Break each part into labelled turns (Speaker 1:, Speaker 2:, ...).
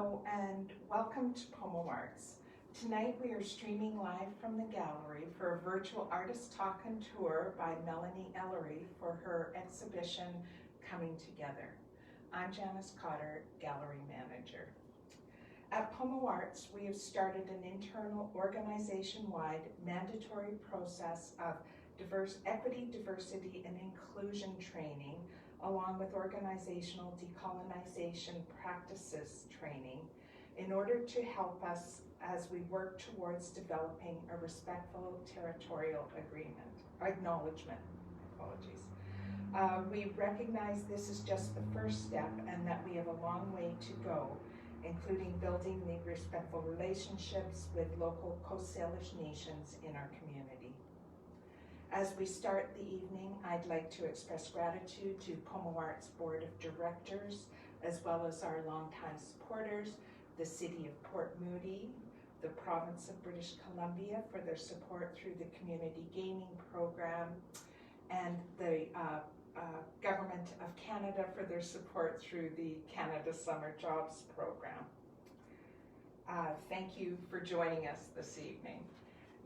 Speaker 1: Hello and welcome to PoMoArts. Tonight we are streaming live from the gallery for a virtual artist talk and tour by Melanie Ellery for her exhibition Coming Together. I'm Janice Cotter, gallery manager. At PoMoArts, we have started an internal organization-wide mandatory process of equity, diversity, and inclusion training, along with organizational decolonization practices training, in order to help us as we work towards developing a respectful territorial acknowledgement. We recognize this is just the first step and that we have a long way to go, including building the respectful relationships with local Coast Salish nations in our community. As we start the evening, I'd like to express gratitude to PoMoArts Board of Directors, as well as our longtime supporters, the City of Port Moody, the Province of British Columbia for their support through the Community Gaming Program, and the Government of Canada for their support through the Canada Summer Jobs Program. Thank you for joining us this evening.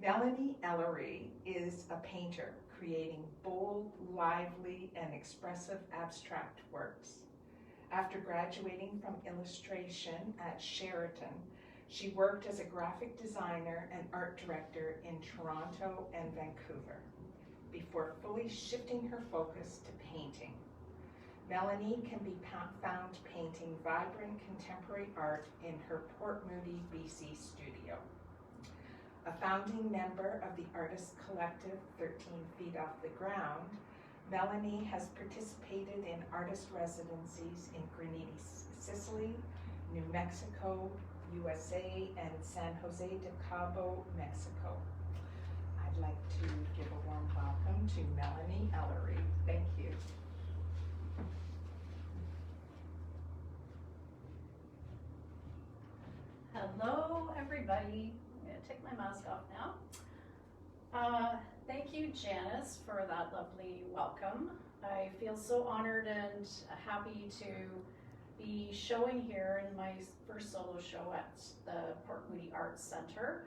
Speaker 1: Melanie Ellery is a painter creating bold, lively, and expressive abstract works. After graduating from illustration at Sheraton, she worked as a graphic designer and art director in Toronto and Vancouver, before fully shifting her focus to painting. Melanie can be found painting vibrant contemporary art in her Port Moody, BC studio. A founding member of the artist collective 13 Feet Off the Ground, Melanie has participated in artist residencies in Grenada, Sicily, New Mexico, USA, and San Jose de Cabo, Mexico. I'd like to give a warm welcome to Melanie Ellery. Thank you.
Speaker 2: Hello, everybody. I'm going to take my mask off now. Thank you, Janice, for that lovely welcome. I feel so honored and happy to be showing here in my first solo show at the Port Moody Arts Center.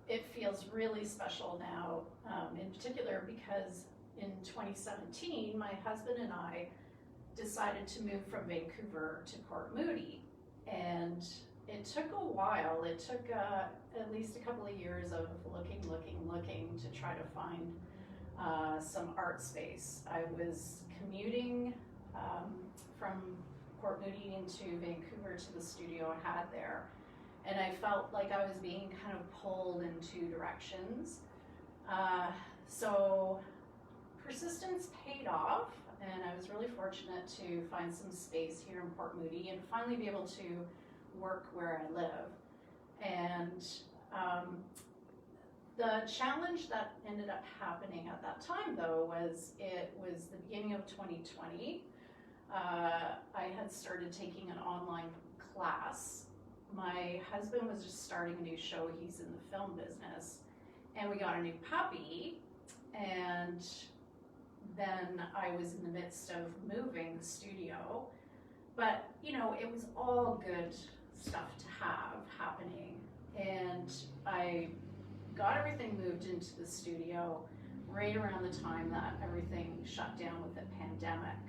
Speaker 2: It feels really special now, in particular because in 2017, my husband and I decided to move from Vancouver to Port Moody. And it took a while. It took at least a couple of years of looking to try to find some art space. I was commuting from Port Moody into Vancouver to the studio I had there, and I felt like I was being kind of pulled in two directions. So persistence paid off, and I was really fortunate to find some space here in Port Moody and finally be able to work where I live. And the challenge that ended up happening at that time, though, was it was the beginning of 2020. I had started taking an online class. My husband was just starting a new show. He's in the film business. And we got a new puppy. And then I was in the midst of moving the studio. But, you know, it was all good stuff to have happening. And I got everything moved into the studio right around the time that everything shut down with the pandemic.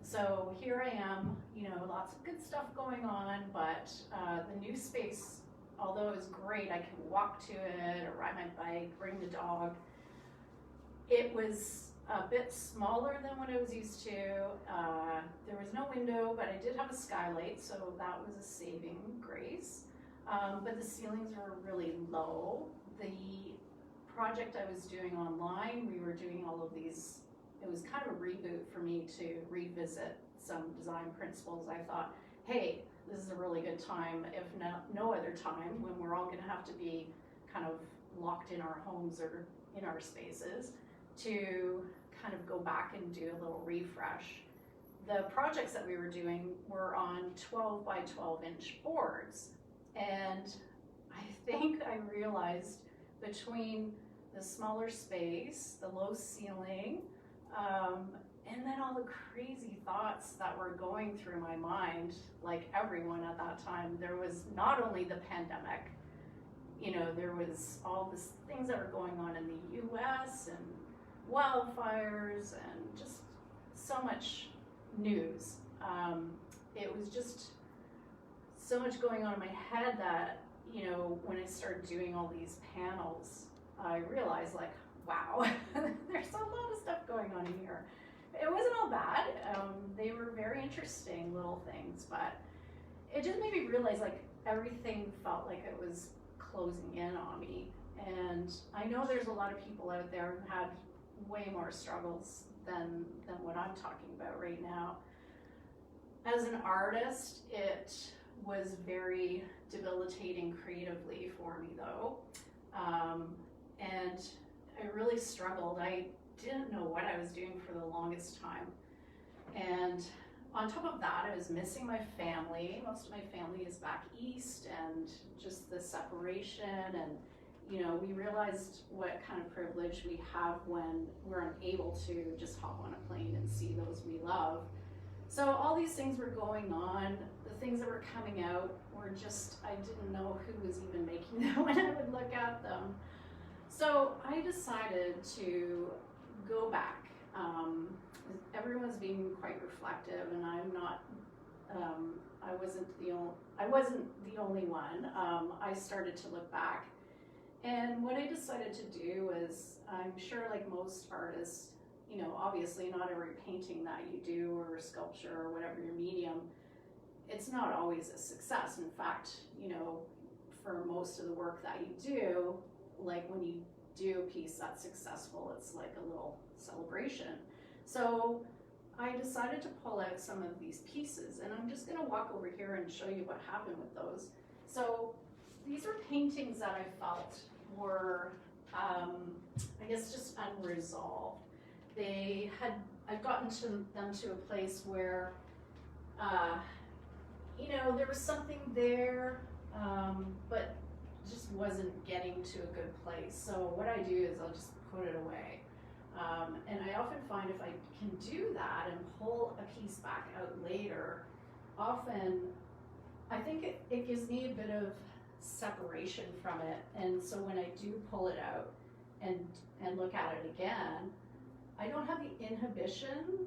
Speaker 2: So here I am, you know, lots of good stuff going on, but the new space, although it was great, I could walk to it or ride my bike, bring the dog. It was a bit smaller than what I was used to. There was no window, but I did have a skylight, so that was a saving grace. But the ceilings were really low. The project I was doing online, we were doing all of these, it was kind of a reboot for me to revisit some design principles. I thought, hey, this is a really good time, if no other time, when we're all gonna have to be kind of locked in our homes or in our spaces, to kind of go back and do a little refresh. The projects that we were doing were on 12 by 12 inch boards. And I think I realized between the smaller space, the low ceiling, And then all the crazy thoughts that were going through my mind, like everyone at that time, there was not only the pandemic, you know, there was all these things that were going on in the US and wildfires and just so much news. It was just so much going on in my head that, you know, when I started doing all these panels, I realized, like, wow, there's a lot of stuff going on in here. It wasn't all bad. They were very interesting little things, but it just made me realize, like, everything felt like it was closing in on me. And I know there's a lot of people out there who had way more struggles than what I'm talking about right now. As an artist, it was very debilitating creatively for me, though. And I really struggled. I didn't know what I was doing for the longest time. And on top of that, I was missing my family. Most of my family is back east, and just the separation. And, you know, we realized what kind of privilege we have when we're unable to just hop on a plane and see those we love. So all these things were going on. The things that were coming out were just, I didn't know who was even making them when I would look at them. So I decided to go back. Everyone's being quite reflective, and I'm not. I wasn't the only one. I started to look back, and what I decided to do is, I'm sure, like most artists, you know, obviously not every painting that you do or sculpture or whatever your medium, it's not always a success. In fact, you know, for most of the work that you do, like when you do a piece that's successful, it's like a little celebration. So I decided to pull out some of these pieces, and I'm just gonna walk over here and show you what happened with those. So these are paintings that I felt were, I guess, just unresolved. I've gotten them to a place where, you know, there was something there, but just wasn't getting to a good place. So what I do is I'll just put it away. And I often find if I can do that and pull a piece back out later, often I think it gives me a bit of separation from it. And so when I do pull it out and look at it again, I don't have the inhibition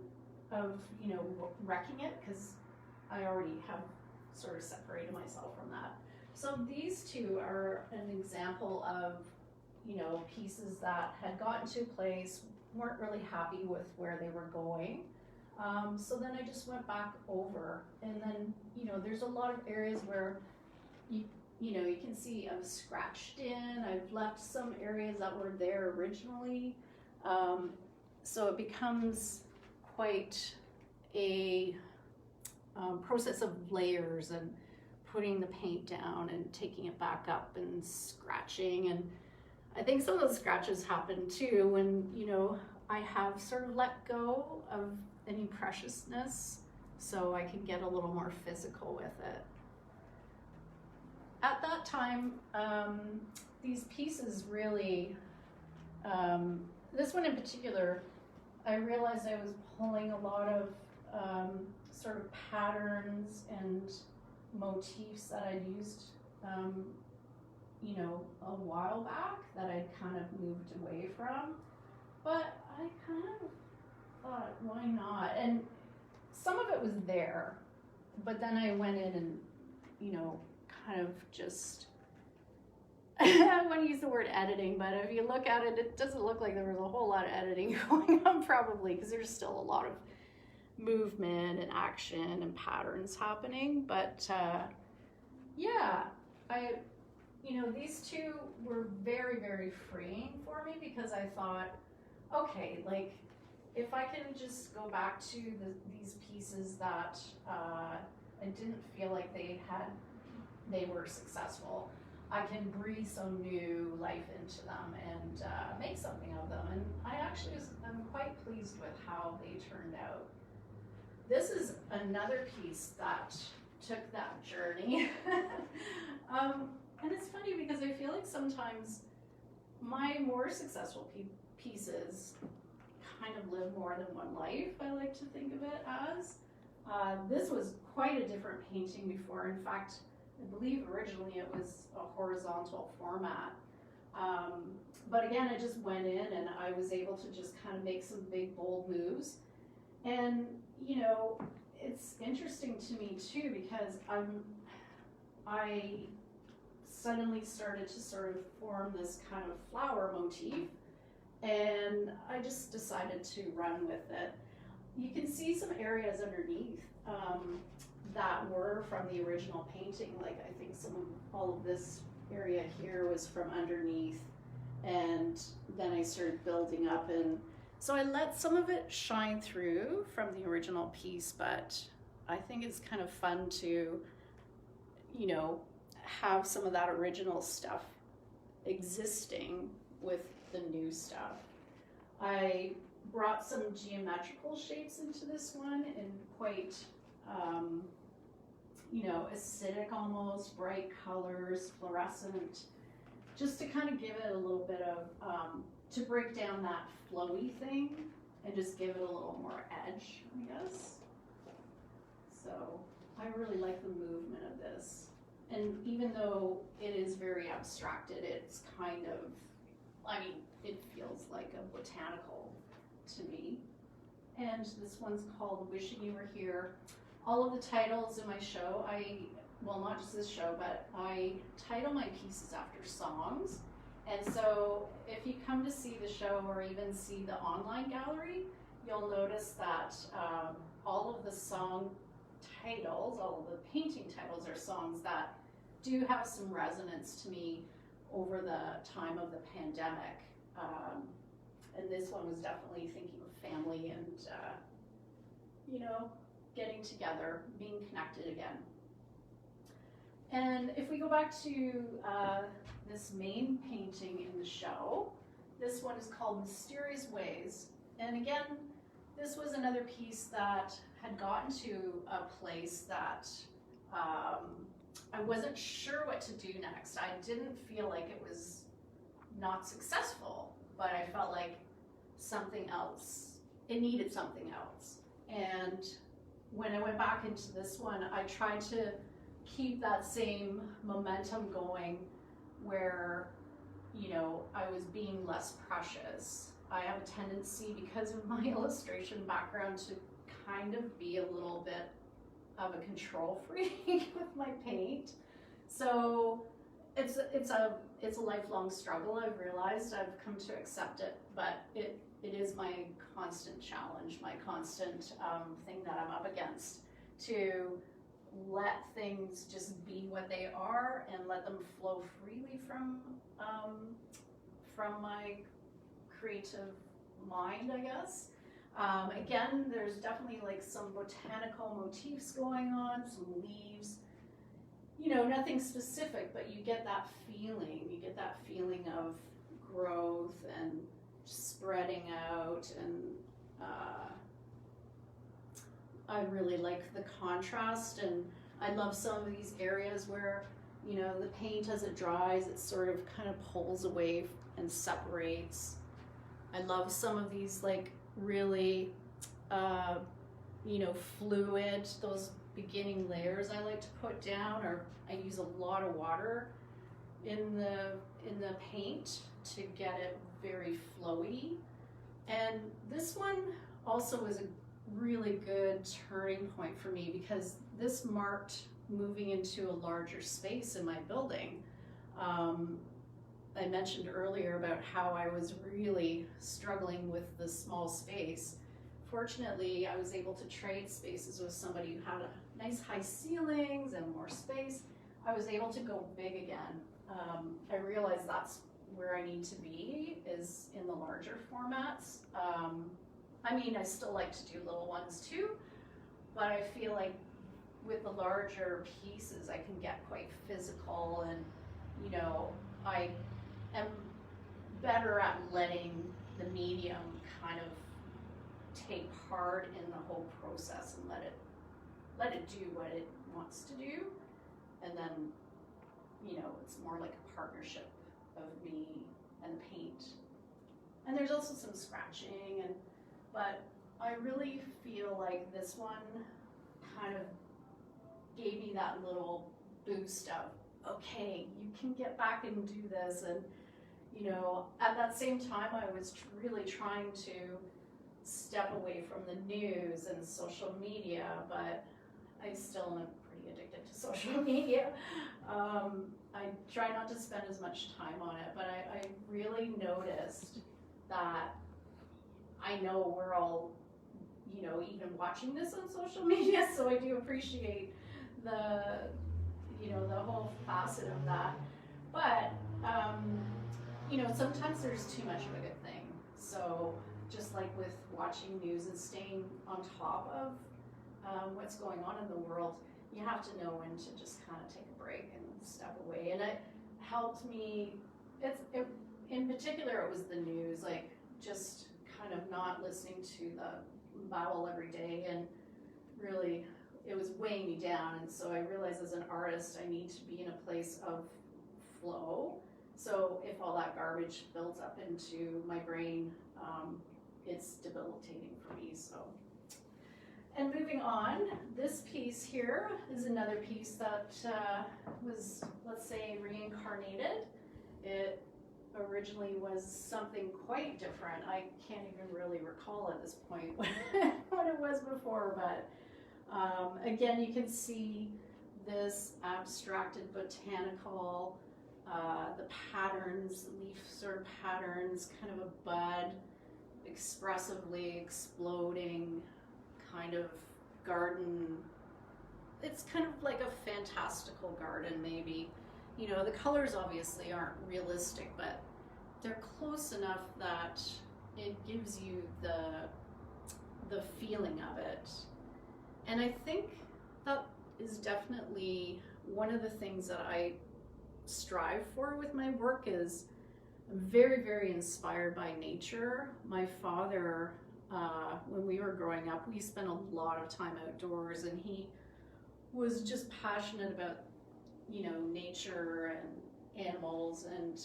Speaker 2: of, you know, wrecking it, because I already have sort of separated myself from that. So these two are an example of, you know, pieces that had gotten to a place, weren't really happy with where they were going. So then I just went back over, and then, you know, there's a lot of areas where you know, you can see I've scratched in, I've left some areas that were there originally. So it becomes quite a process of layers and putting the paint down and taking it back up and scratching. And I think some of those scratches happen too when, you know, I have sort of let go of any preciousness, so I can get a little more physical with it. At that time, these pieces really, this one in particular, I realized I was pulling a lot of sort of patterns and motifs that I'd used, you know, a while back that I'd kind of moved away from. But I kind of thought, why not? And some of it was there, but then I went in and, you know, kind of just, I want to use the word editing, but if you look at it, it doesn't look like there was a whole lot of editing going on, probably, because there's still a lot of movement and action and patterns happening. But yeah, you know, these two were very, very freeing for me, because I thought, okay, like, if I can just go back to these pieces that I didn't feel like they were successful, I can breathe some new life into them and make something of them. And I'm quite pleased with how they turned out. This is another piece that took that journey. And it's funny because I feel like sometimes my more successful pieces kind of live more than one life, I like to think of it as. This was quite a different painting before. In fact, I believe originally it was a horizontal format. But again, I just went in and I was able to just kind of make some big, bold moves. And, you know, it's interesting to me too, because I suddenly started to sort of form this kind of flower motif, and I just decided to run with it. You can see some areas underneath that were from the original painting, like I think all of this area here was from underneath, and then I started building up, and so I let some of it shine through from the original piece, but I think it's kind of fun to, you know, have some of that original stuff existing with the new stuff. I brought some geometrical shapes into this one in quite, you know, acidic almost, bright colors, fluorescent, just to kind of give it a little bit of, to break down that flowy thing and just give it a little more edge, I guess. So I really like the movement of this. And even though it is very abstracted, it's kind of, I mean, it feels like a botanical to me. And this one's called Wishing You Were Here. All of the titles in my show, well, not just this show, but I title my pieces after songs. And so if you come to see the show or even see the online gallery, you'll notice that all of the song titles, all of the painting titles are songs that do have some resonance to me over the time of the pandemic. And this one was definitely thinking of family and, you know, getting together, being connected again. And if we go back to this main painting in the show, this one is called Mysterious Ways. And again, this was another piece that had gotten to a place that I wasn't sure what to do next. I didn't feel like it was not successful, but I felt like something else, it needed something else. And when I went back into this one, I tried to keep that same momentum going where, you know, I was being less precious. I have a tendency, because of my illustration background, to kind of be a little bit of a control freak with my paint. So it's a lifelong struggle. I've realized, I've come to accept it, but it is my constant challenge, my constant thing that I'm up against, to let things just be what they are and let them flow freely from my creative mind, I guess. Again, there's definitely like some botanical motifs going on, some leaves, you know, nothing specific, but you get that feeling of growth and spreading out, and I really like the contrast, and I love some of these areas where, you know, the paint as it dries, it sort of kind of pulls away and separates. I love some of these like really, you know, fluid, those beginning layers I like to put down, or I use a lot of water in the paint to get it very flowy. And this one also was a really good turning point for me, because this marked moving into a larger space in my building. I mentioned earlier about how I was really struggling with the small space. Fortunately, I was able to trade spaces with somebody who had a nice high ceilings and more space. I was able to go big again. I realized that's where I need to be, is in the larger formats. I mean, I still like to do little ones too, but I feel like with the larger pieces, I can get quite physical, and, you know, I am better at letting the medium kind of take part in the whole process and let it do what it wants to do, and then, you know, it's more like a partnership of me and the paint. And there's also some scratching, and but I really feel like this one kind of gave me that little boost of, okay, you can get back and do this. And, you know, at that same time, I was really trying to step away from the news and social media, but I still am pretty addicted to social media. I try not to spend as much time on it, but I really noticed that I know we're all, you know, even watching this on social media, so I do appreciate the, you know, the whole facet of that. But, you know, sometimes there's too much of a good thing. So just like with watching news and staying on top of what's going on in the world, you have to know when to just kind of take a break and step away. And it helped me, in particular, it was the news, like just kind of not listening to the babble every day, and really it was weighing me down. And so I realized as an artist, I need to be in a place of flow. So if all that garbage builds up into my brain, it's debilitating for me. So, and moving on, this piece here is another piece that was, let's say, reincarnated. It originally was something quite different. I can't even really recall at this point what it was before, but again, you can see this abstracted botanical, the patterns, leaf sort of patterns, kind of a bud, expressively exploding kind of garden. It's kind of like a fantastical garden, maybe. You know, the colors obviously aren't realistic, but they're close enough that it gives you the feeling of it. And I think that is definitely one of the things that I strive for with my work. Is I'm very, very inspired by nature. My father, when we were growing up, we spent a lot of time outdoors, and he was just passionate about, you know, nature and animals and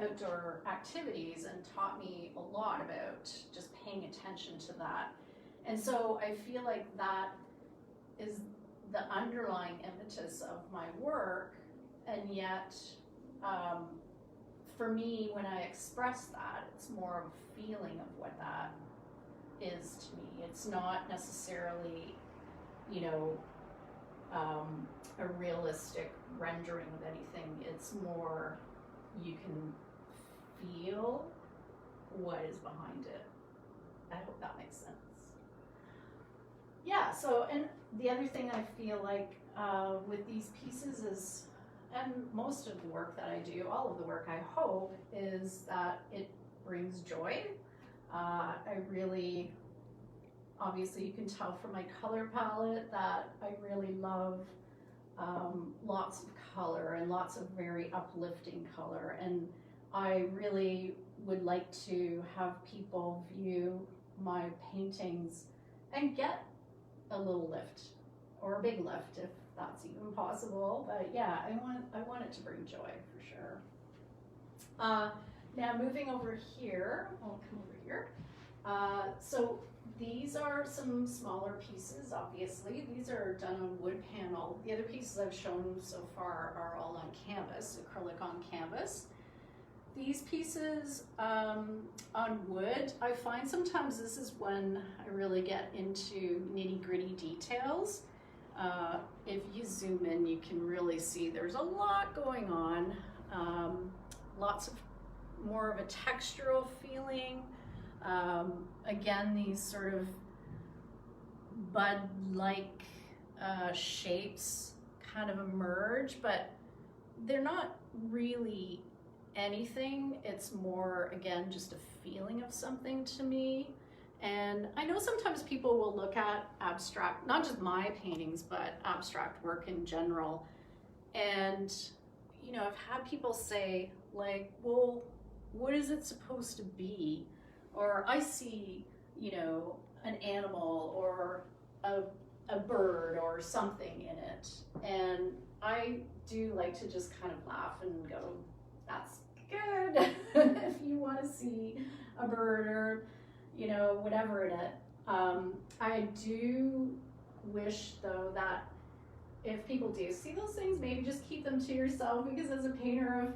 Speaker 2: outdoor activities, and taught me a lot about just paying attention to that. And so I feel like that is the underlying impetus of my work, and yet for me, when I express that, it's more of a feeling of what that is to me. It's not necessarily, you know, a realistic rendering of anything. It's more, you can feel what is behind it. I hope that makes sense. Yeah, so, and the other thing I feel like with these pieces is, and most of the work that I do, all of the work I hope, is that it brings joy. I really, obviously you can tell from my color palette that I really love lots of color and lots of very uplifting color. And I really would like to have people view my paintings and get a little lift, or a big lift if that's even possible. But yeah, I want it to bring joy for sure. Now moving over here, I'll come over here. So these are some smaller pieces, obviously. These are done on wood panel. The other pieces I've shown so far are all on canvas, acrylic on canvas. These pieces on wood, I find sometimes this is when I really get into nitty-gritty details. If you zoom in, you can really see there's a lot going on. Lots of more of a textural feeling. Again, these sort of bud-like shapes kind of emerge, but they're not really anything. It's more, again, just a feeling of something to me. And I know sometimes people will look at abstract, not just my paintings, but abstract work in general. And, you know, I've had people say, like, well, what is it supposed to be? Or I see, you know, an animal or a bird or something in it. And I do like to just kind of laugh and go, that's good. If you want to see a bird or you know, whatever in it. I do wish though that if people do see those things, maybe just keep them to yourself, because as a painter,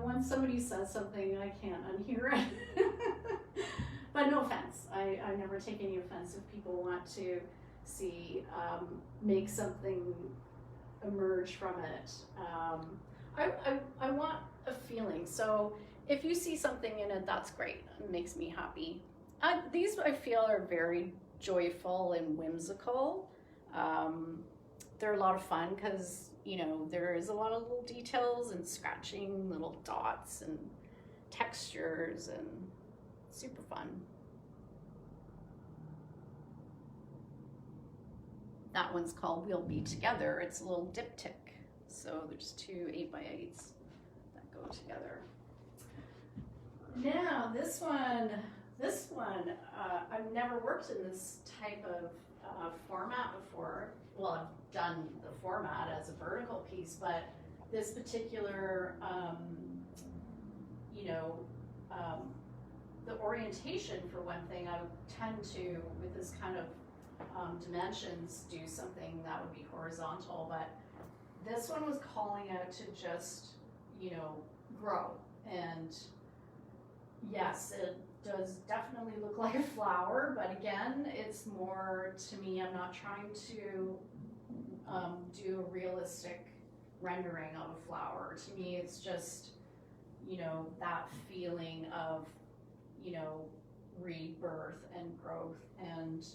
Speaker 2: once somebody says something, I can't unhear it. But no offense, I never take any offense if people want to see, make something emerge from it. I want a feeling, so if you see something in it, that's great, it makes me happy. These I feel are very joyful and whimsical. They're a lot of fun because, you know, there is a lot of little details and scratching, little dots and textures, and super fun. That one's called We'll Be Together. It's a little diptych. So there's two 8x8s that go together. Now this one, I've never worked in this type of format before. Well, I've done the format as a vertical piece, but this particular, the orientation, for one thing, I tend to, with this kind of dimensions, do something that would be horizontal, but this one was calling out to just, you know, grow. And yes, it does definitely look like a flower, but again, it's more, to me, I'm not trying to do a realistic rendering of a flower. To me, it's just, you know, that feeling of, you know, rebirth and growth. And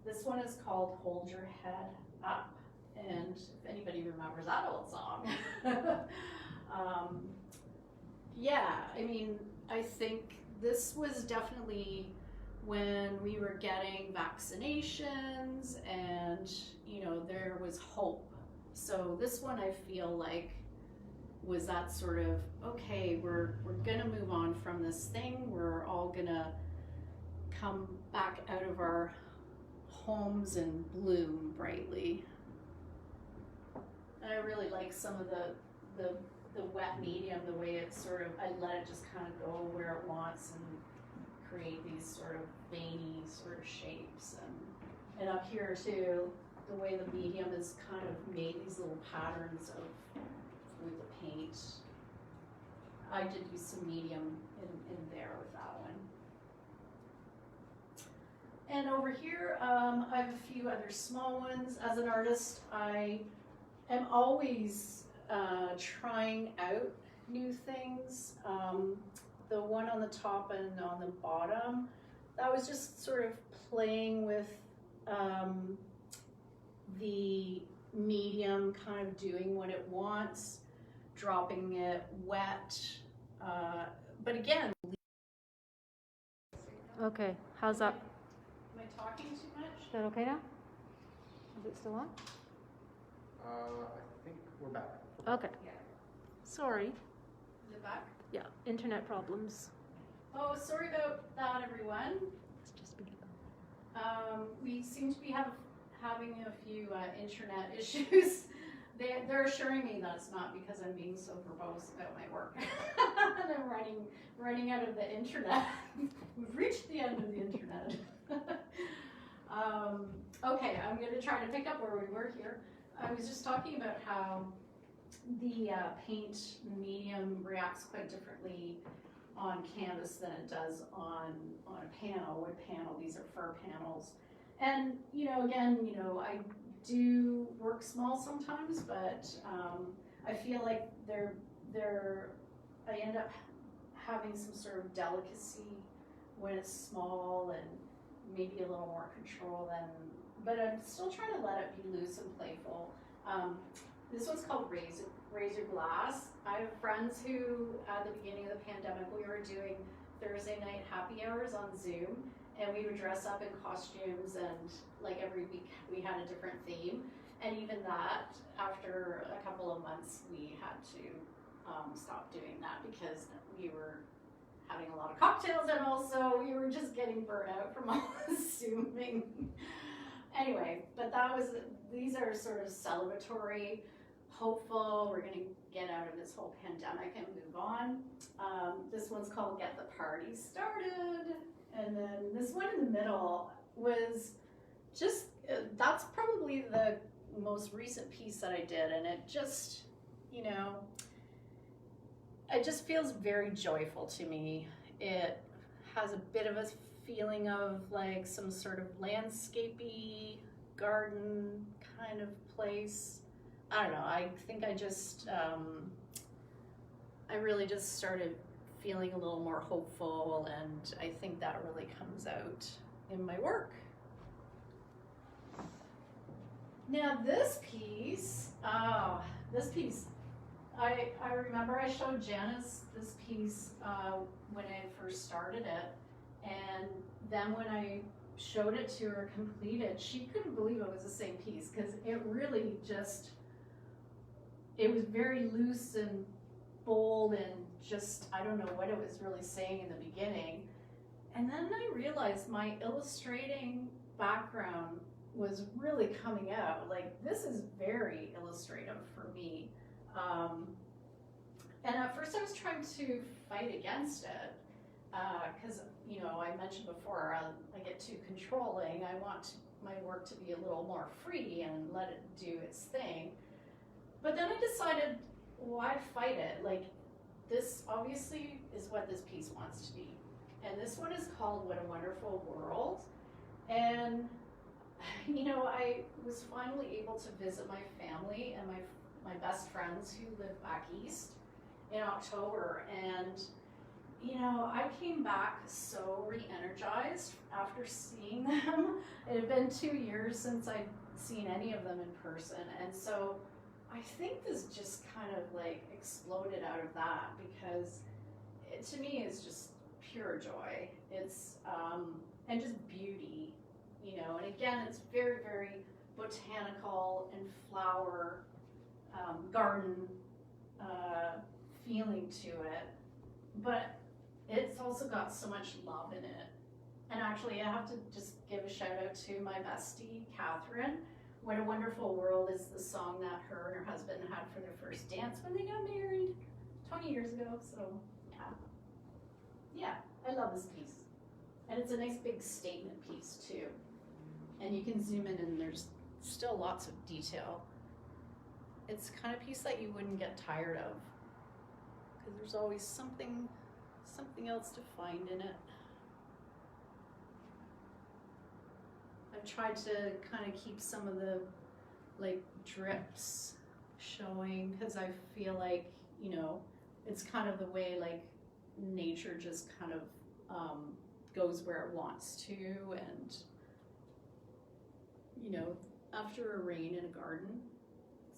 Speaker 2: this one is called Hold Your Head Up. And if anybody remembers that old song. Yeah, I mean, I think this was definitely when we were getting vaccinations and, you know, there was hope. So this one, I feel like, was that sort of, okay, we're gonna move on from this thing. We're all gonna come back out of our homes and bloom brightly. And I really like some of the wet medium, the way it's sort of, I let it just kind of go where it wants and create these sort of veiny sort of shapes. And up here too, the way the medium is kind of made these little patterns of, with the paint. I did use some medium in there with that one. And over here, I have a few other small ones. As an artist, I am always trying out new things. The one on the top and on the bottom, that was just sort of playing with the medium, kind of doing what it wants, dropping it wet. But again,
Speaker 3: Okay, how's that?
Speaker 2: am I talking too much?
Speaker 3: Is that okay now? Is it still on?
Speaker 4: I think we're back.
Speaker 3: Okay.
Speaker 2: Yeah.
Speaker 3: Sorry.
Speaker 2: Is it back?
Speaker 3: Yeah, internet problems.
Speaker 2: Oh, sorry about that, everyone.
Speaker 3: It's just beginning.
Speaker 2: We seem to be having a few internet issues. They're assuring me that it's not because I'm being so verbose about my work. And I'm running out of the internet. We've reached the end of the internet. Okay, I'm going to try to pick up where we were here. I was just talking about how the paint medium reacts quite differently on canvas than it does on a panel, wood panel. These are fir panels. And, you know, again, you know, I do work small sometimes, but I feel like I end up having some sort of delicacy when it's small and maybe a little more control than, but I'm still trying to let it be loose and playful. This one's called Razor Glass. I have friends who, at the beginning of the pandemic, we were doing Thursday night happy hours on Zoom, and we would dress up in costumes, and like every week we had a different theme. And even that, after a couple of months, we had to stop doing that because we were having a lot of cocktails, and also we were just getting burnt out from all the Zooming. Anyway, but these are sort of celebratory hopeful. We're gonna get out of this whole pandemic and move on. This one's called Get the Party Started. And then this one in the middle was just, that's probably the most recent piece that I did. And it just, you know, it just feels very joyful to me. It has a bit of a feeling of like some sort of landscapey garden kind of place. I don't know, I think I just, I really just started feeling a little more hopeful, and I think that really comes out in my work. Now this piece, I remember I showed Janice this piece when I first started it, and then when I showed it to her completed, she couldn't believe it was the same piece, because it really just, it was very loose and bold and just, I don't know what it was really saying in the beginning. And then I realized my illustrating background was really coming out. Like, this is very illustrative for me. And at first I was trying to fight against it, because, you know, I mentioned before, I get too controlling. I want my work to be a little more free and let it do its thing. But then I decided, why fight it? Like, this obviously is what this piece wants to be. And this one is called What a Wonderful World. And, you know, I was finally able to visit my family and my best friends who live back east in October. And, you know, I came back so re-energized after seeing them. It had been 2 years since I'd seen any of them in person. And so I think this just kind of like exploded out of that, because it, to me, is just pure joy. It's, and just beauty, you know, and again, it's very, very botanical and flower, garden feeling to it, but it's also got so much love in it. And actually, I have to just give a shout out to my bestie, Catherine. What a Wonderful World is the song that her and her husband had for their first dance when they got married 20 years ago. So yeah, I love this piece. And it's a nice big statement piece too. And you can zoom in and there's still lots of detail. It's the kind of piece that you wouldn't get tired of, because there's always something else to find in it. I've tried to kind of keep some of the like drips showing, because I feel like, you know, it's kind of the way like nature just kind of goes where it wants to. And, you know, after a rain in a garden.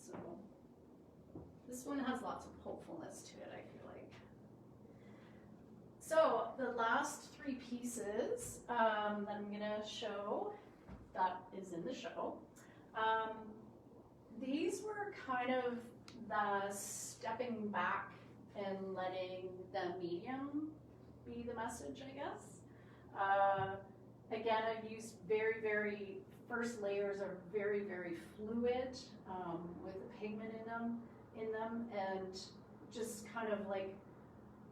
Speaker 2: So this one has lots of hopefulness to it, I feel like. So the last three pieces that I'm gonna show, that is in the show. These were kind of the stepping back and letting the medium be the message, I guess. Again, I've used very, first layers are very, very fluid with the pigment in them, and just kind of like,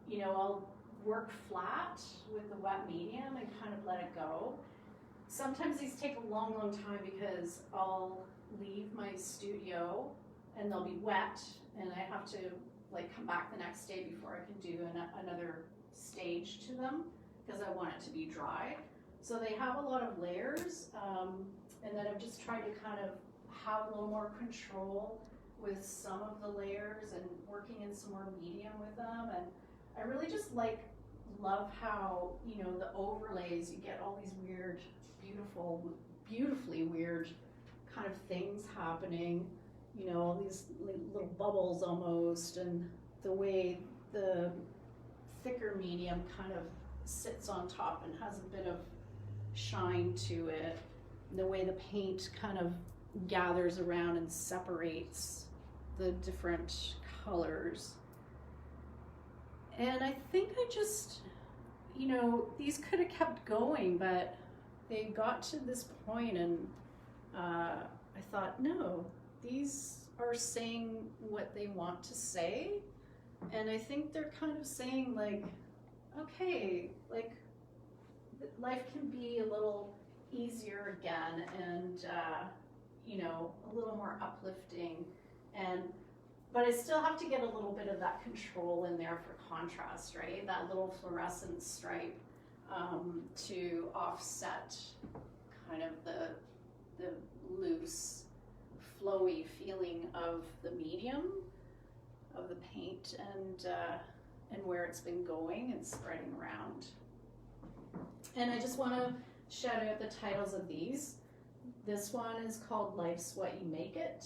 Speaker 2: you know, I'll work flat with the wet medium and kind of let it go. Sometimes these take a long time because I'll leave my studio and they'll be wet, and I have to like come back the next day before I can do another stage to them, because I want it to be dry. So they have a lot of layers, and then I've just tried to kind of have a little more control with some of the layers and working in some more medium with them. And I really just love how, you know, the overlays, you get all these weird, beautifully weird kind of things happening, you know, all these little bubbles almost, and the way the thicker medium kind of sits on top and has a bit of shine to it, and the way the paint kind of gathers around and separates the different colors. And I think I just, you know, these could have kept going, but they got to this point, and I thought, no, these are saying what they want to say, and I think they're kind of saying like, okay, like life can be a little easier again, and you know, a little more uplifting, but I still have to get a little bit of that control in there for contrast, right? That little fluorescent stripe to offset kind of the loose, flowy feeling of the medium of the paint, and where it's been going and spreading around. And I just want to shout out the titles of these. This one is called Life's What You Make It.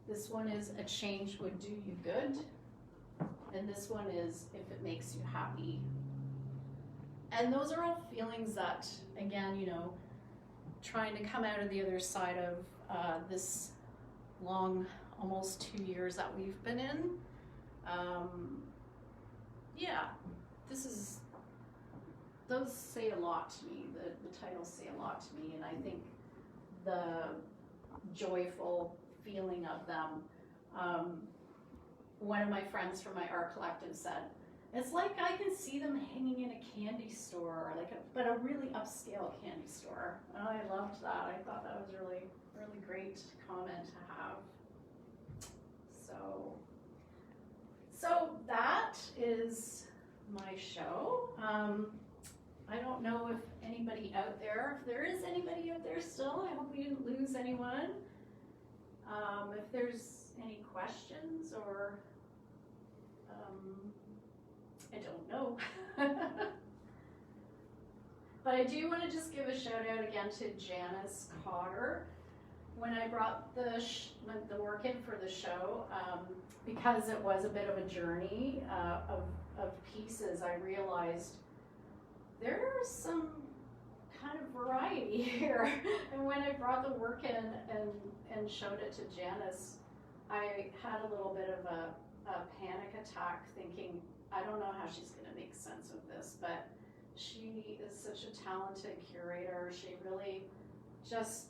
Speaker 2: This one is A Change Would Do You Good. And this one is If It Makes You Happy. And those are all feelings that, again, you know, trying to come out of the other side of this long, almost 2 years that we've been in. Yeah, those say a lot to me. The titles say a lot to me, and I think the joyful feeling of them. One of my friends from my art collective said, it's like I can see them hanging in a candy store, but a really upscale candy store. And I loved that. I thought that was really, really great comment to have. So that is my show. I don't know if anybody out there, if there is anybody out there still, I hope we didn't lose anyone. If there's any questions or, I don't know. But I do want to just give a shout out again to Janice Cotter. When I brought the work in for the show, because it was a bit of a journey of pieces, I realized there's some kind of variety here. And when I brought the work in and showed it to Janice, I had a little bit of a panic attack thinking, I don't know how she's going to make sense of this, but she is such a talented curator. She really just,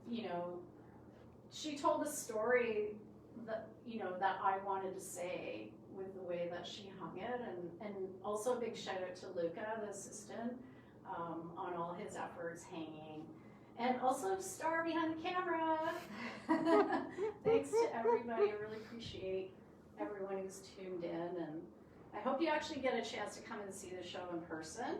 Speaker 2: you know, she told a story that, you know, that I wanted to say with the way that she hung it, and also a big shout out to Luca, the assistant, on all his efforts hanging, and also star behind the camera. Thanks to everybody. I really appreciate everyone who's tuned in, and I hope you actually get a chance to come and see the show in person.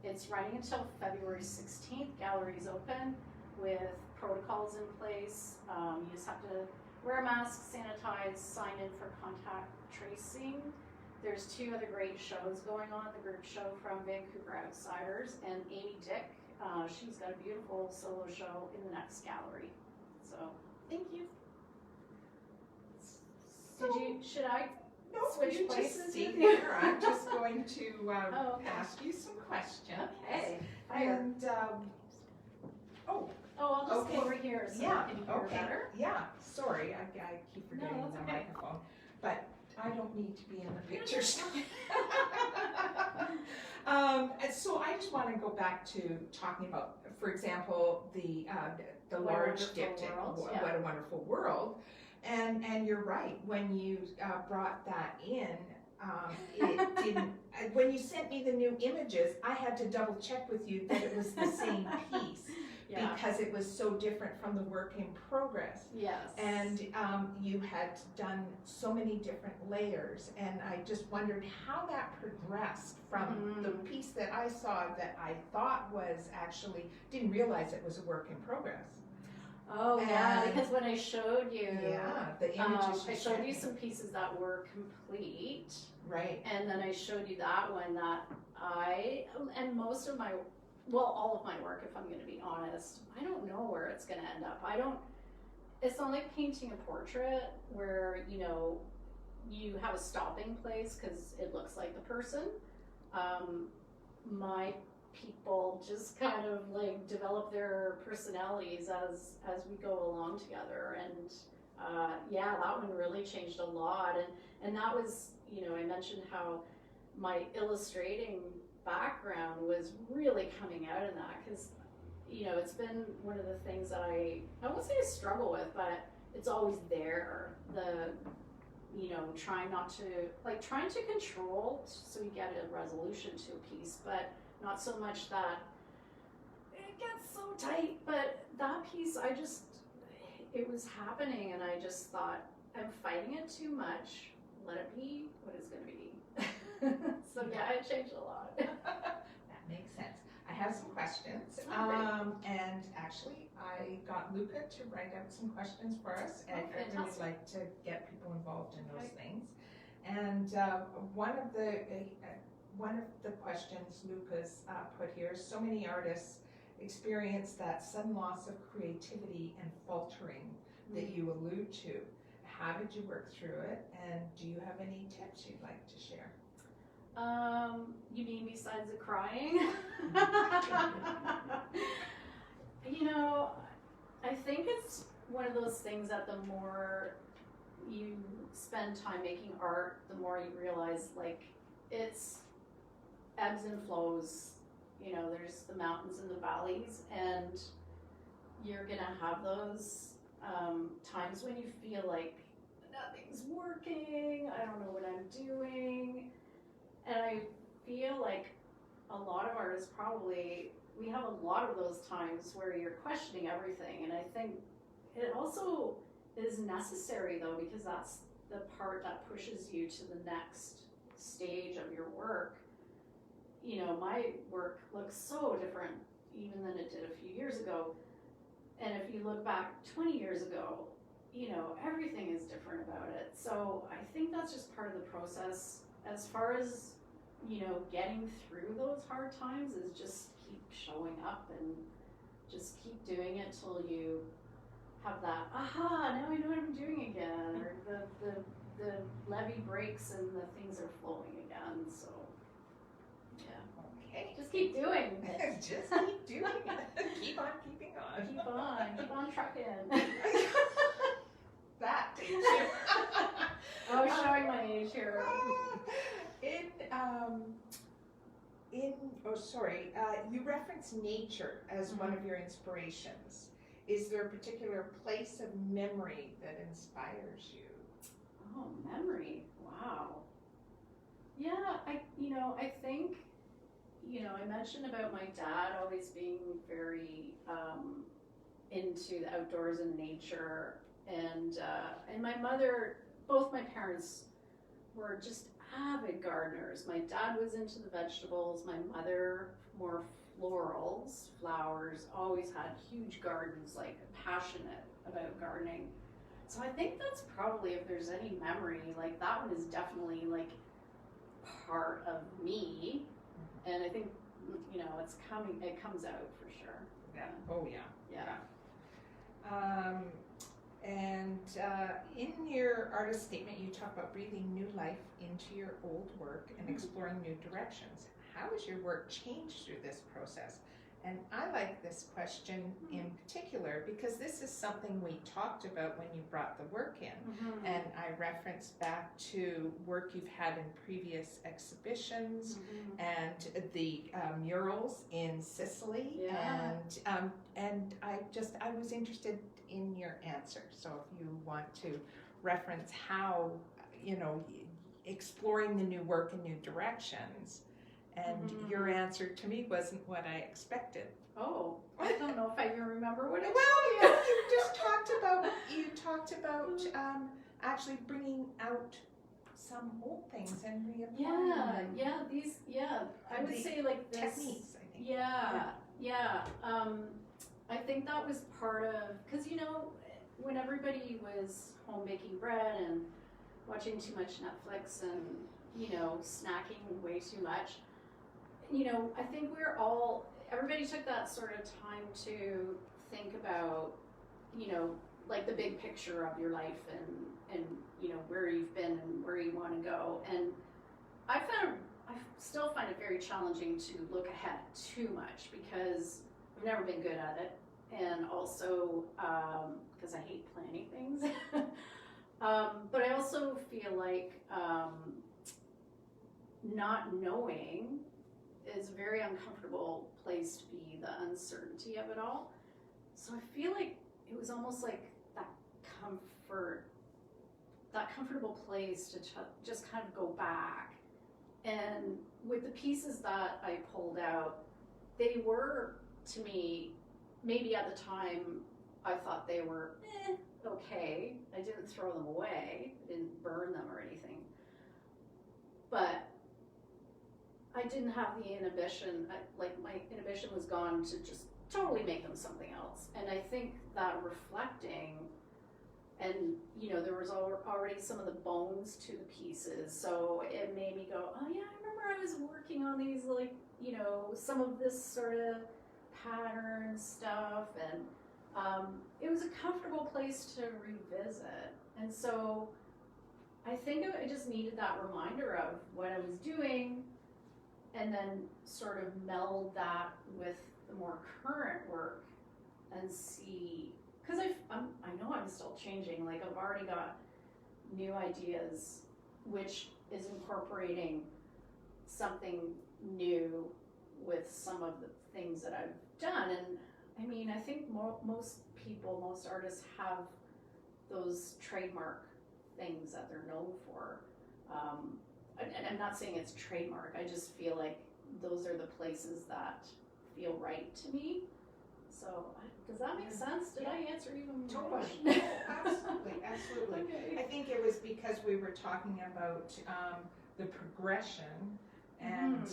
Speaker 2: It's running until February 16th. Gallery's open with protocols in place. You just have to wear a mask, sanitize, sign in for contact tracing. There's 2 other great shows going on. The group show from Vancouver Outsiders and Amy Dick. She's got a beautiful solo show in the next gallery. So, thank you. Should I switch
Speaker 1: you
Speaker 2: places
Speaker 1: just stay
Speaker 2: with you?
Speaker 1: there. I'm just going to
Speaker 2: okay.
Speaker 1: ask you some questions.
Speaker 2: Okay.
Speaker 1: And,
Speaker 2: I'll just
Speaker 1: okay.
Speaker 2: go over here so
Speaker 1: yeah,
Speaker 2: I can hear
Speaker 1: okay.
Speaker 2: better.
Speaker 1: Yeah, sorry, I keep forgetting
Speaker 2: No,
Speaker 1: the
Speaker 2: that's okay.
Speaker 1: microphone. But I don't need to be in the pictures. So I just want to go back to talking about, for example, the large diptych, What a Wonderful World. And you're right, when you brought that in, it didn't, when you sent me the new images, I had to double check with you that it was the same piece.
Speaker 2: Yeah.
Speaker 1: Because it was so different from the work in progress.
Speaker 2: Yes.
Speaker 1: And you had done so many different layers, and I just wondered how that progressed from the piece that I saw that I thought was actually, didn't realize it was a work in progress.
Speaker 2: Oh, yeah, because when I showed you,
Speaker 1: the images
Speaker 2: I showed you some pieces that were complete.
Speaker 1: Right.
Speaker 2: And then I showed you that one that and most of my, all of my work, if I'm going to be honest, I don't know where it's going to end up. It's not like painting a portrait where, you know, you have a stopping place because it looks like the person. My people just kind of like develop their personalities as we go along together. And that one really changed a lot. And that was, you know, I mentioned how my illustrating background was really coming out in that, because you know, it's been one of the things that I won't say I struggle with, but it's always there. The, you know, trying to control so you get a resolution to a piece, but not so much that it gets so tight. But that piece, it was happening, and I just thought, I'm fighting it too much. Let it be what it's going to be. So yeah, it changed a lot.
Speaker 1: That makes sense. I have some questions, and actually I got Luca to write out some questions for us, and I really like to get people involved in those things. And one of the questions Luca's put here is, so many artists experience that sudden loss of creativity and faltering that you allude to. How did you work through it, and do you have any tips you'd like to share?
Speaker 2: You mean besides the crying? You know, I think it's one of those things that the more you spend time making art, the more you realize, like, it's ebbs and flows. You know, there's the mountains and the valleys, and you're gonna have those times when you feel like nothing's working, I don't know what I'm doing. And I feel like a lot of artists probably, we have a lot of those times where you're questioning everything. And I think it also is necessary, though, because that's the part that pushes you to the next stage of your work. You know, my work looks so different even than it did a few years ago. And if you look back 20 years ago, you know, everything is different about it. So I think that's just part of the process. As far as, you know, getting through those hard times is just keep showing up and just keep doing it till you have that, aha, now I know what I'm doing again, or the levee breaks and the things are flowing again. So yeah,
Speaker 1: Okay.
Speaker 2: just keep doing it.
Speaker 1: Just keep doing it. Keep on keeping on.
Speaker 2: Keep on trucking.
Speaker 1: That takes you.
Speaker 2: Oh, showing my age here.
Speaker 1: You reference nature as one of your inspirations. Is there a particular place of memory that inspires you?
Speaker 2: Oh, memory. Wow. Yeah, I think, I mentioned about my dad always being very into the outdoors and nature, and my mother, both my parents were just avid gardeners. My dad was into the vegetables, my mother more florals, flowers, always had huge gardens, like passionate about gardening. So I think that's probably, if there's any memory, like that one is definitely like part of me. And I think, it comes out for sure.
Speaker 1: Yeah. Oh yeah.
Speaker 2: Yeah.
Speaker 1: In your artist statement, you talk about breathing new life into your old work and exploring new directions. How has your work changed through this process? And I like this question in particular because this is something we talked about when you brought the work in. And I referenced back to work you've had in previous exhibitions and the murals in Sicily.
Speaker 2: Yeah.
Speaker 1: And I was interested in your answer. So if you want to reference how, exploring the new work in new directions. And your answer to me wasn't what I expected.
Speaker 2: Oh, I don't know if I even remember what it was.
Speaker 1: Well, you just talked about actually bringing out some old things and reapplying them.
Speaker 2: I would say like this.
Speaker 1: Techniques, I think.
Speaker 2: Yeah. I think that was part of, because when everybody was home baking bread and watching too much Netflix and snacking way too much, I think everybody took that sort of time to think about, like the big picture of your life and where you've been and where you want to go. And I still find it very challenging to look ahead too much because I've never been good at it. And also, because I hate planning things. But I also feel like not knowing is very uncomfortable place to be, the uncertainty of it all. So I feel like it was almost like that comfortable place to just kind of go back. And with the pieces that I pulled out, they were, to me, maybe at the time I thought they were okay. I didn't throw them away, I didn't burn them or anything. But I didn't have the inhibition, my inhibition was gone to just totally make them something else. And I think that reflecting, and there was already some of the bones to the pieces, so it made me go, oh yeah, I remember I was working on these, some of this sort of pattern stuff, and it was a comfortable place to revisit. And so I think I just needed that reminder of what I was doing, and then sort of meld that with the more current work and see, because I know I'm still changing. Like, I've already got new ideas, which is incorporating something new with some of the things that I've done. And I mean, I think most artists have those trademark things that they're known for. And I'm not saying it's trademark, I just feel like those are the places that feel right to me. So, does that make sense? Did I answer even more?
Speaker 1: Totally. Absolutely.
Speaker 2: Okay.
Speaker 1: I think it was because we were talking about the progression, and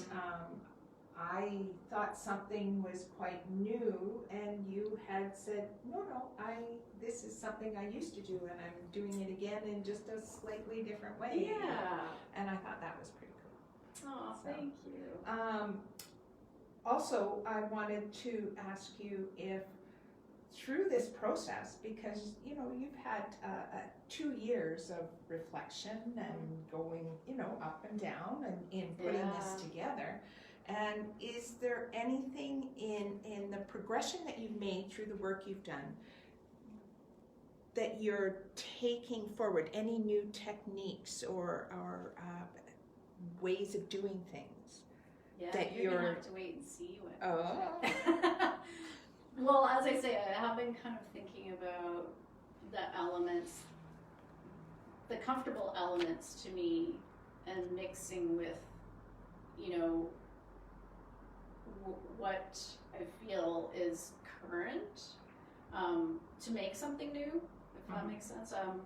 Speaker 1: I thought something was quite new, and you had said, no, this is something I used to do, and I'm doing it again in just a slightly different way.
Speaker 2: Yeah.
Speaker 1: And I thought that was pretty cool.
Speaker 2: Oh,
Speaker 1: So,
Speaker 2: thank you.
Speaker 1: Also, I wanted to ask you if through this process, because you've had 2 years of reflection and going up and down and in putting this together, and is there anything in the progression that you've made through the work you've done that you're taking forward, any new techniques or ways of doing things?
Speaker 2: Yeah,
Speaker 1: that
Speaker 2: you're gonna have to wait and see what.
Speaker 1: Oh.
Speaker 2: Well, as I say, I have been kind of thinking about the elements, the comfortable elements to me, and mixing with, what I feel is current, to make something new, if that makes sense. And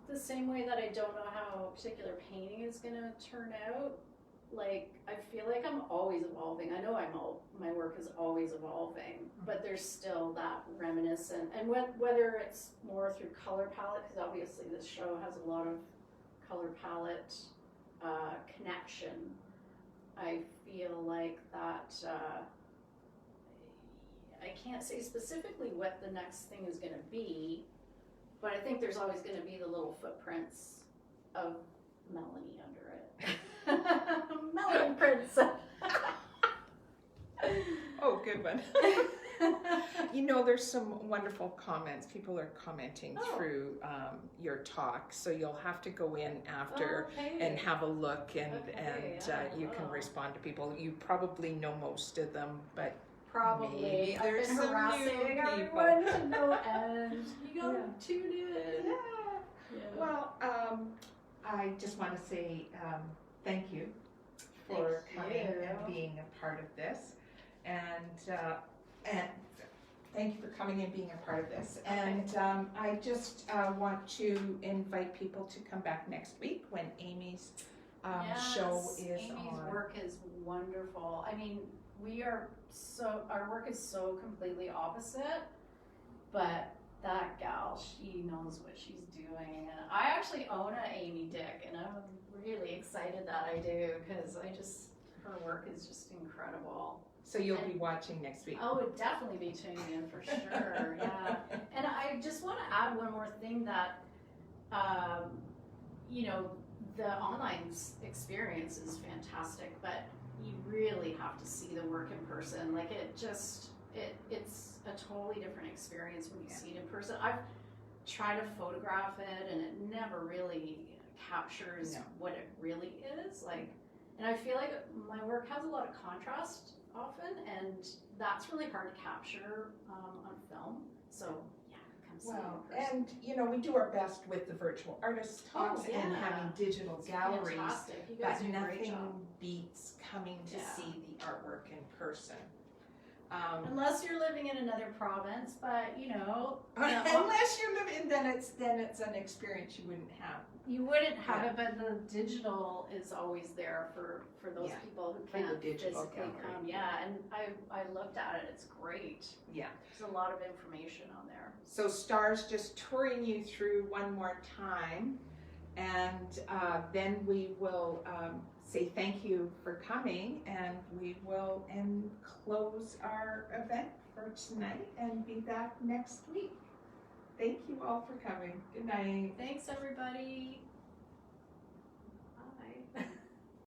Speaker 2: the same way that I don't know how a particular painting is gonna turn out, like, I feel like I'm always evolving. I know my work is always evolving, but there's still that reminiscent, and whether it's more through color palette, because obviously this show has a lot of color palette connection. I feel like that, I can't say specifically what the next thing is gonna be, but I think there's always going to be the little footprints of Melanie under it. Melanie prints.
Speaker 1: Oh, good one. There's some wonderful comments. People are commenting through your talk, so you'll have to go in after and have a look, and you can respond to people. You probably know most of them, but
Speaker 2: probably.
Speaker 1: maybe there's
Speaker 2: I've been
Speaker 1: some
Speaker 2: harassing
Speaker 1: new people.
Speaker 2: everyone to no end. You gotta tune in.
Speaker 1: Yeah. Well, I just want to say thank you for coming and being a part of this, and thank you for coming and being a part of this. And I just want to invite people to come back next week when Amy's show is
Speaker 2: Amy's
Speaker 1: on.
Speaker 2: work is wonderful. I mean, our work is so completely opposite, but that gal, she knows what she's doing. And I actually own an Amy Dick, and I'm really excited that I do, because her work is just incredible.
Speaker 1: So you'll be watching next week.
Speaker 2: I would definitely be tuning in for sure. Yeah. And I just want to add one more thing that, the online experience is fantastic, but you really have to see the work in person. Like, it's a totally different experience when you see it in person. I've tried to photograph it, and it never really captures
Speaker 1: No.
Speaker 2: what it really is. Like, and I feel like my work has a lot of contrast often, and that's really hard to capture on film. So yeah, come see
Speaker 1: Well,
Speaker 2: it in person.
Speaker 1: and you know, we do our best with the virtual artist talks and
Speaker 2: yeah.
Speaker 1: having digital
Speaker 2: It's
Speaker 1: galleries,
Speaker 2: fantastic. You guys
Speaker 1: but
Speaker 2: do a great
Speaker 1: nothing
Speaker 2: job.
Speaker 1: beats coming to
Speaker 2: Yeah.
Speaker 1: see the artwork in person.
Speaker 2: Unless you're living in another province, but you know,
Speaker 1: Unless you live in, then it's an experience you wouldn't have.
Speaker 2: you wouldn't have
Speaker 1: Yeah.
Speaker 2: it, but the digital is always there for those
Speaker 1: Yeah,
Speaker 2: people who
Speaker 1: for the
Speaker 2: can't
Speaker 1: digital
Speaker 2: physically
Speaker 1: gallery.
Speaker 2: come. Yeah, and I looked at it. It's great.
Speaker 1: Yeah.
Speaker 2: There's a lot of information on there.
Speaker 1: So Star's just touring you through one more time, and then we will say thank you for coming, and we will close our event for tonight and be back next week. Thank you all for coming. Good night.
Speaker 2: Thanks, everybody.